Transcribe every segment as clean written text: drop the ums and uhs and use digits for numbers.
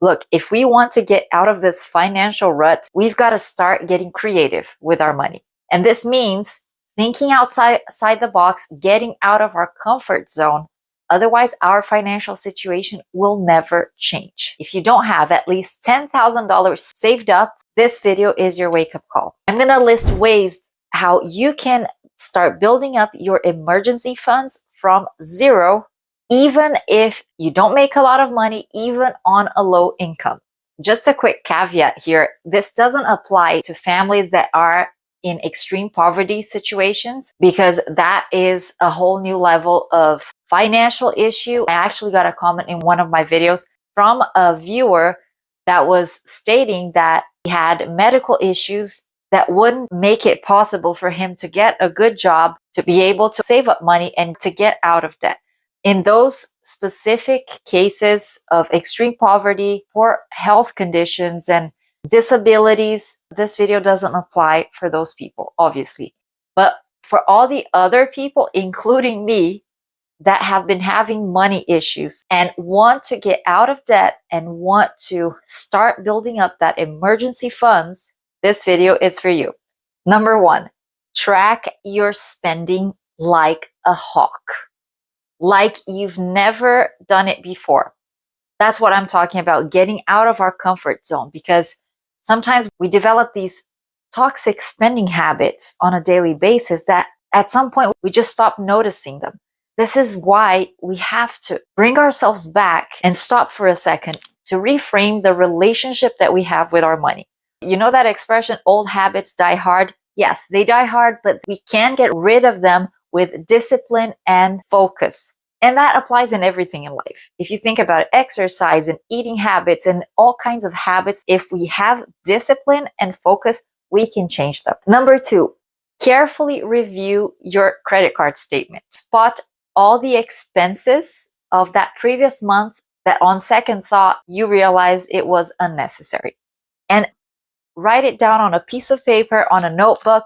Look, if we want to get out of this financial rut, we've got to start getting creative with our money. And this means thinking outside the box, getting out of our comfort zone. Otherwise, our financial situation will never change. If you don't have at least $10,000 saved up, this video is your wake-up call. I'm going to list ways how you can start building up your emergency funds from zero, even if you don't make a lot of money, even on a low income. Just a quick caveat here. This doesn't apply to families that are in extreme poverty situations, because that is a whole new level of financial issue. I actually got a comment in one of my videos from a viewer that was stating that he had medical issues that wouldn't make it possible for him to get a good job, to be able to save up money and to get out of debt. In those specific cases of extreme poverty, poor health conditions, and disabilities, this video doesn't apply for those people, obviously. But for all the other people, including me, that have been having money issues and want to get out of debt and want to start building up that emergency funds, this video is for you. Number one, track your spending like a hawk, like you've never done it before. That's what I'm talking about, getting out of our comfort zone, because sometimes we develop these toxic spending habits on a daily basis that at some point we just stop noticing them. This is why we have to bring ourselves back and stop for a second to reframe the relationship that we have with our money. You know that expression, old habits die hard? Yes, they die hard, but we can get rid of them with discipline and focus. And that applies in everything in life. If you think about it, exercise and eating habits and all kinds of habits, if we have discipline and focus, we can change them. Number two, carefully review your credit card statement. Spot all the expenses of that previous month that on second thought, you realize it was unnecessary. And write it down on a piece of paper, on a notebook.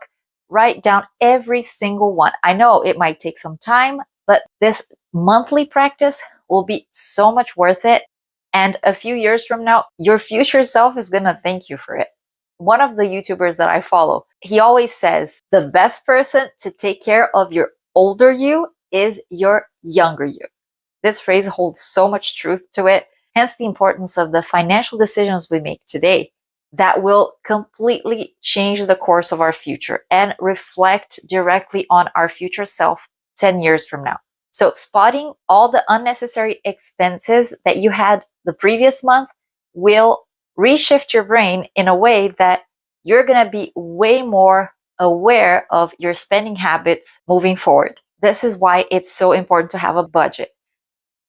Write down every single one. I know it might take some time, but this monthly practice will be so much worth it. And a few years from now, your future self is going to thank you for it. One of the YouTubers that I follow, he always says, the best person to take care of your older you is your younger you. This phrase holds so much truth to it, hence the importance of the financial decisions we make today that will completely change the course of our future and reflect directly on our future self 10 years from now. So spotting all the unnecessary expenses that you had the previous month will reshift your brain in a way that you're going to be way more aware of your spending habits moving forward. This is why it's so important to have a budget.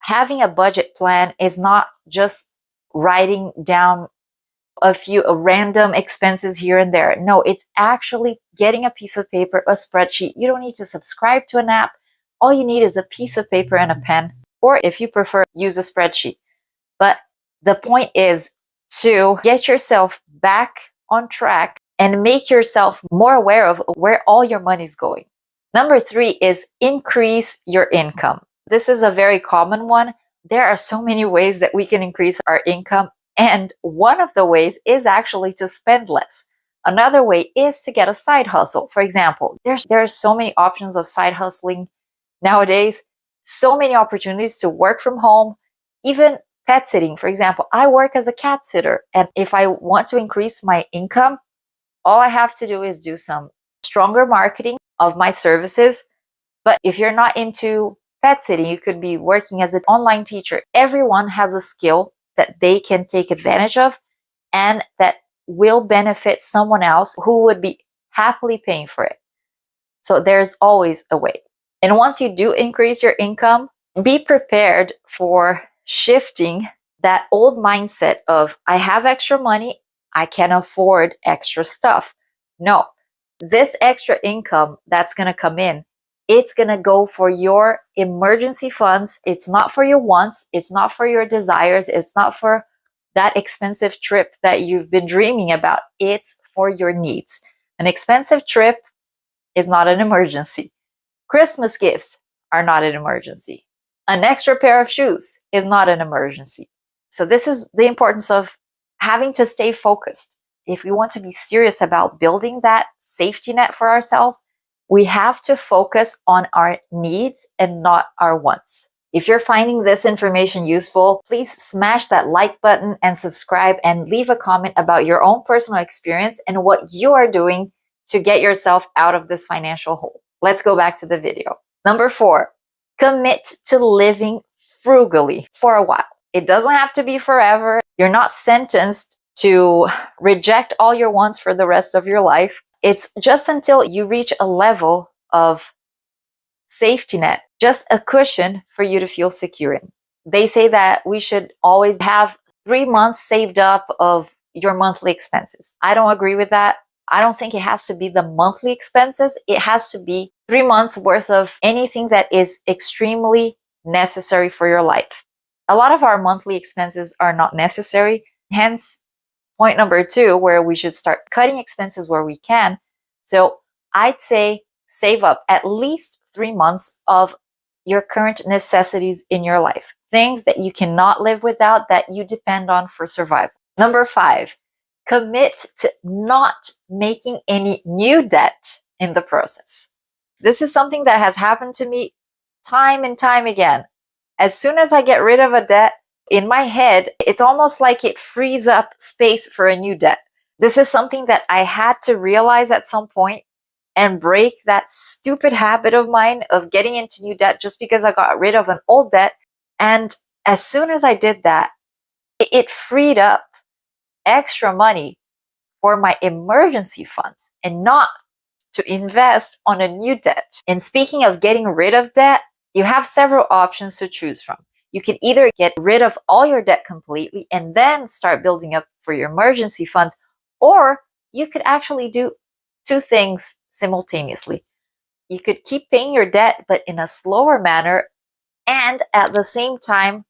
Having a budget plan is not just writing down a few random expenses here and there. No, it's actually getting a piece of paper, a spreadsheet. You don't need to subscribe to an app. All you need is a piece of paper and a pen, or if you prefer, use a spreadsheet. But the point is to get yourself back on track and make yourself more aware of where all your money is going. Number three is increase your income. This is a very common one. There are so many ways that we can increase our income. And one of the ways is actually to spend less. Another way is to get a side hustle. For example, there are so many options of side hustling nowadays, so many opportunities to work from home, even pet sitting. For example, I work as a cat sitter, and if I want to increase my income, all I have to do is do some stronger marketing of my services. But if you're not into pet sitting, you could be working as an online teacher. Everyone has a skill that they can take advantage of and that will benefit someone else who would be happily paying for it. So there's always a way. And once you do increase your income, be prepared for shifting that old mindset of, I have extra money, I can afford extra stuff. No, this extra income that's going to come in, it's going to go for your emergency funds. It's not for your wants. It's not for your desires. It's not for that expensive trip that you've been dreaming about. It's for your needs. An expensive trip is not an emergency. Christmas gifts are not an emergency. An extra pair of shoes is not an emergency. So this is the importance of having to stay focused. If we want to be serious about building that safety net for ourselves, we have to focus on our needs and not our wants. If you're finding this information useful, please smash that like button and subscribe and leave a comment about your own personal experience and what you are doing to get yourself out of this financial hole. Let's go back to the video. Number 4, commit to living frugally for a while. It doesn't have to be forever. You're not sentenced to reject all your wants for the rest of your life. It's just until you reach a level of safety net, just a cushion for you to feel secure in. They say that we should always have 3 months saved up of your monthly expenses. I don't agree with that. I don't think it has to be the monthly expenses. It has to be 3 months worth of anything that is extremely necessary for your life. A lot of our monthly expenses are not necessary. Hence, point number 2, where we should start cutting expenses where we can. So I'd say save up at least 3 months of your current necessities in your life. Things that you cannot live without, that you depend on for survival. Number 5, commit to not making any new debt in the process. This is something that has happened to me time and time again. As soon as I get rid of a debt, in my head, it's almost like it frees up space for a new debt. This is something that I had to realize at some point and break that stupid habit of mine of getting into new debt just because I got rid of an old debt. And as soon as I did that, it freed up extra money for my emergency funds and not to invest on a new debt. And speaking of getting rid of debt, you have several options to choose from. You can either get rid of all your debt completely and then start building up for your emergency funds, or you could actually do 2 things simultaneously. You could keep paying your debt, but in a slower manner, and at the same time,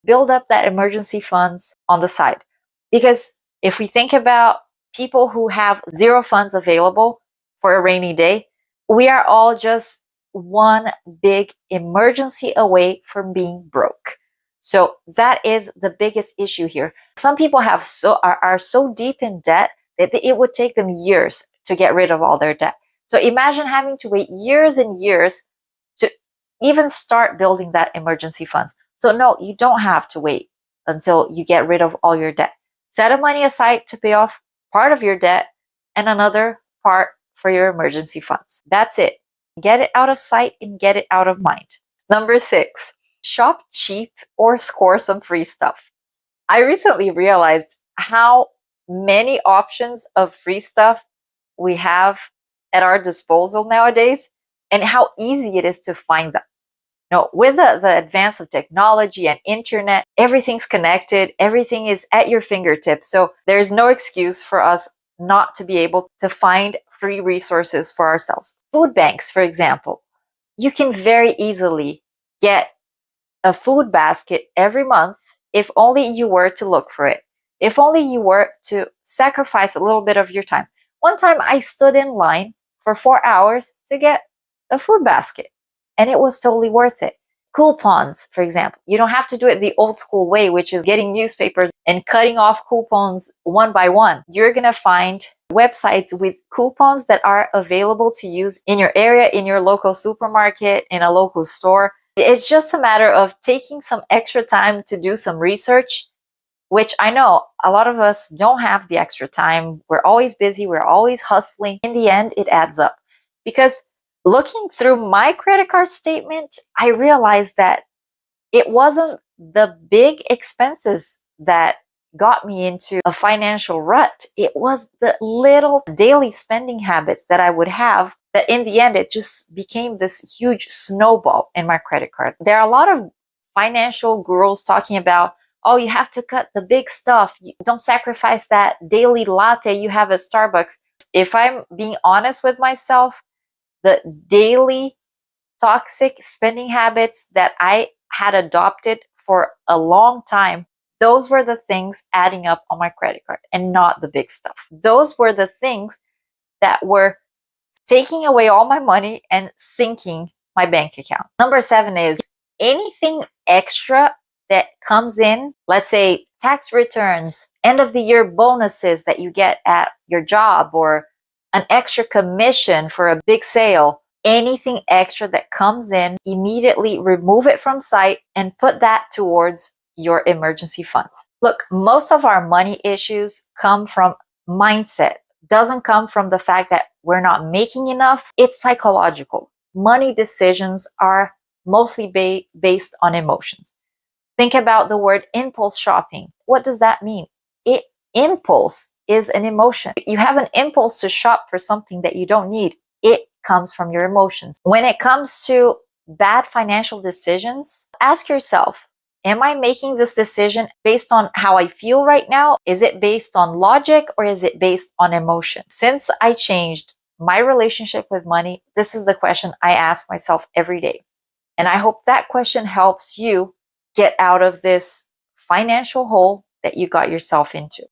build up that emergency funds on the side. Because if we think about people who have 0 funds available for a rainy day, we are all just one big emergency away from being broke. So that is the biggest issue here. Some people are so deep in debt that it would take them years to get rid of all their debt. So imagine having to wait years and years to even start building that emergency funds. So no, you don't have to wait until you get rid of all your debt. Set a money aside to pay off part of your debt and another part for your emergency funds. That's it. Get it out of sight and get it out of mind. Number 6, shop cheap or score some free stuff. I recently realized how many options of free stuff we have at our disposal nowadays and how easy it is to find them. Now, with the advance of technology and internet, everything's connected, everything is at your fingertips. So there's no excuse for us not to be able to find free resources for ourselves. Food banks, for example, you can very easily get a food basket every month if only you were to look for it. If only you were to sacrifice a little bit of your time. One time I stood in line for 4 hours to get a food basket, and it was totally worth it. Coupons, for example. You don't have to do it the old school way, which is getting newspapers and cutting off coupons one by one. You're going to find websites with coupons that are available to use in your area, in your local supermarket, in a local store. It's just a matter of taking some extra time to do some research, which I know a lot of us don't have the extra time. We're always busy. We're always hustling. In the end, it adds up. Because looking through my credit card statement, I realized that it wasn't the big expenses that got me into a financial rut. It was the little daily spending habits that I would have that in the end, it just became this huge snowball in my credit card. There are a lot of financial gurus talking about, oh, you have to cut the big stuff. You don't sacrifice that daily latte you have at Starbucks. If I'm being honest with myself, the daily toxic spending habits that I had adopted for a long time, those were the things adding up on my credit card and not the big stuff. Those were the things that were taking away all my money and sinking my bank account. Number 7 is anything extra that comes in, let's say tax returns, end of the year bonuses that you get at your job, or an extra commission for a big sale, anything extra that comes in, immediately remove it from sight and put that towards your emergency funds. Look, most of our money issues come from mindset. Doesn't come from the fact that we're not making enough. It's psychological. Money decisions are mostly based on emotions. Think about the word impulse shopping. What does that mean? Impulse is an emotion. You have an impulse to shop for something that you don't need. It comes from your emotions. When it comes to bad financial decisions, ask yourself, am I making this decision based on how I feel right now? Is it based on logic, or is it based on emotion? Since I changed my relationship with money, this is the question I ask myself every day. And I hope that question helps you get out of this financial hole that you got yourself into.